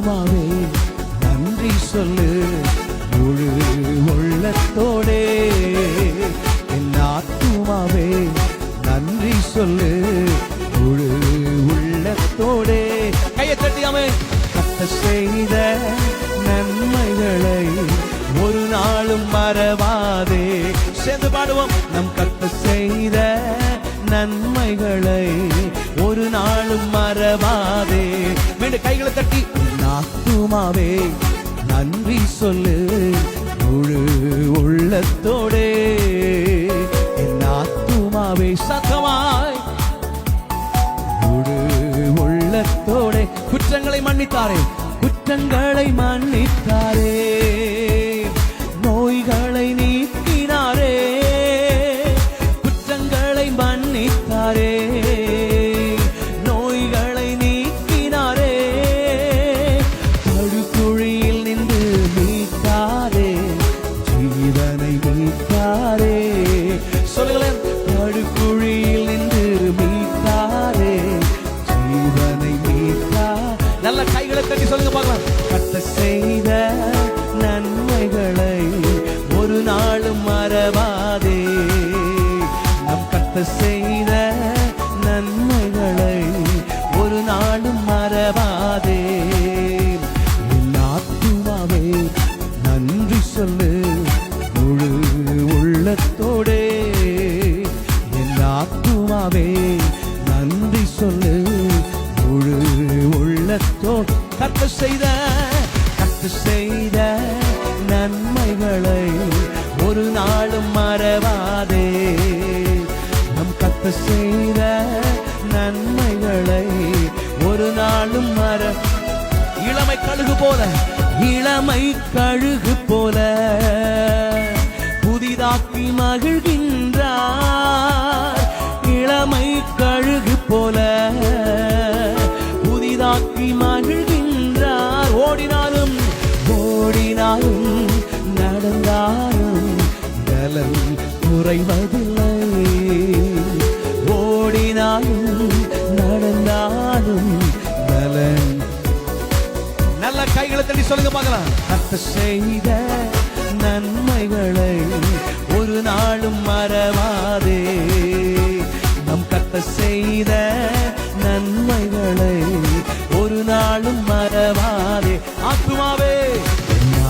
ஆத்துமாவே நன்றி சொல்லு முழு உள்ளத்தோடே. என் ஆத்துமாவே நன்றி சொல்லு முழு உள்ளத்தோடே. கையை தட்டியாமே. கர்த்தர் செய்த நன்மைகளை ஒரு நாளும் மறவாதே. சேர்ந்து பாடுவோம். நம் கர்த்தர் செய்த நன்மைகளை ஒரு நாளும் மறவாதே. மீண்டும் கைகளை தட்டி ஆத்துமாவே நன்றி சொல்லு முழு உள்ளத்தோடே. என் ஆத்துமாவே சத்தமாய் முழு உள்ளத்தோடே. குற்றங்களை மன்னித்தாரே, குற்றங்களை மன்னித்தாரே, நோய்களை நீக்கினாரே, குற்றங்களை மன்னித்தாரே, நோய்களை நீக்கினாரே, படுகுழியில் நின்று மீட்டாரே, ஜீவனை மீட்டாரே. சொல்லுங்களேன். படுகுழியில் நின்று மீட்டாரே, ஜீவனை மீட்டார். நல்ல கைகளை தட்டி சொல்லுங்க பார்க்கலாம். கர்த்தர் செய்த நன்மைகளை ஒரு நாளும் மறவாதே. நம் கர்த்தர் செய்த நன்மைகளை ஒரு நாளும் மறவாதே. என் ஆத்துமாவே நன்றி சொல்லு முழு உள்ளத்தோடே. என் ஆத்துமாவே நன்றி சொல்லு முழு உள்ளத்தோடு. கர்த்தர் செய்த நன்மைகளை ஒரு நாளும் மறவாதே. நம் கர்த்தர் செய்த நன்மைகளை ஒரு நாளும் இளமை கழுகு போல, இளமை கழுகு போல புதிதாக்கி மகிழ்கின்றார். இளமை கழுகு போல புதிதாக்கி மகிழ்கின்றார். ஓடினாலும் நடந்தாலும் பலன் குறைவதில்லை. ஓடினாலும் நடந்தாலும் பலன். நல்ல கைகளை தட்டி சொல்லுங்க பார்க்கலாம். கர்த்தர் செய்த நன்மைகளை ஒரு நாளும் மறவாதே. நம் கர்த்தர் செய்த நன்மைகளை ஒரு நாளும் மறவாதே. ஆத்துமாவே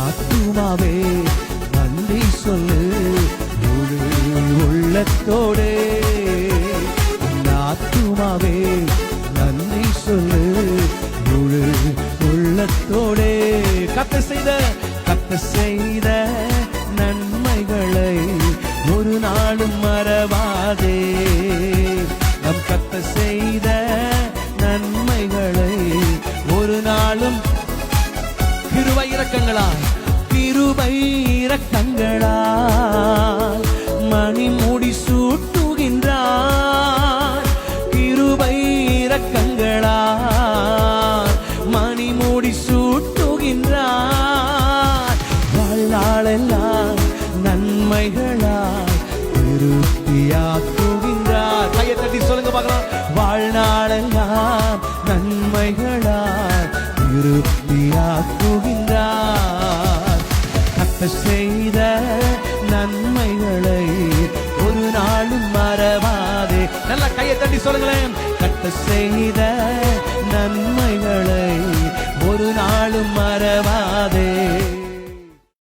ஆத்துமாவே நன்றி சொல்லு முழு உள்ளத்தோடே. ஆத்துமாவே நன்றி சொல்லு முழு உள்ளத்தோடே. கர்த்தர் செய்த நன்மைகளை ஒரு நாளும் மறவாதே. நம் கர்த்தர் செய்த நன்மைகளை ஒரு நாளும் கிருபை இரக்கங்களால் மணி மூடி சூட்டுகின்றார். கிருபை இரக்கங்களால் மணி மூடி சூட்டுகின்றார். வாழ்நாளெல்லாம் நன்மைகளால் திருப்தியாக்குகின்றார். கையை தட்டி சொல்லுங்க பார்க்கலாம். வாழ்நாளெல்லாம் நன்மைகளால் திருப்தியாக்குகின்றார். கர்த்தர் செய்த நன்மைகளை ஒரு நாளும் மறவாதே. நல்ல கையை தட்டி சொல்லுங்களேன். கர்த்தர் செய்த நன்மைகளை ஒரு நாளும் மறவாதே.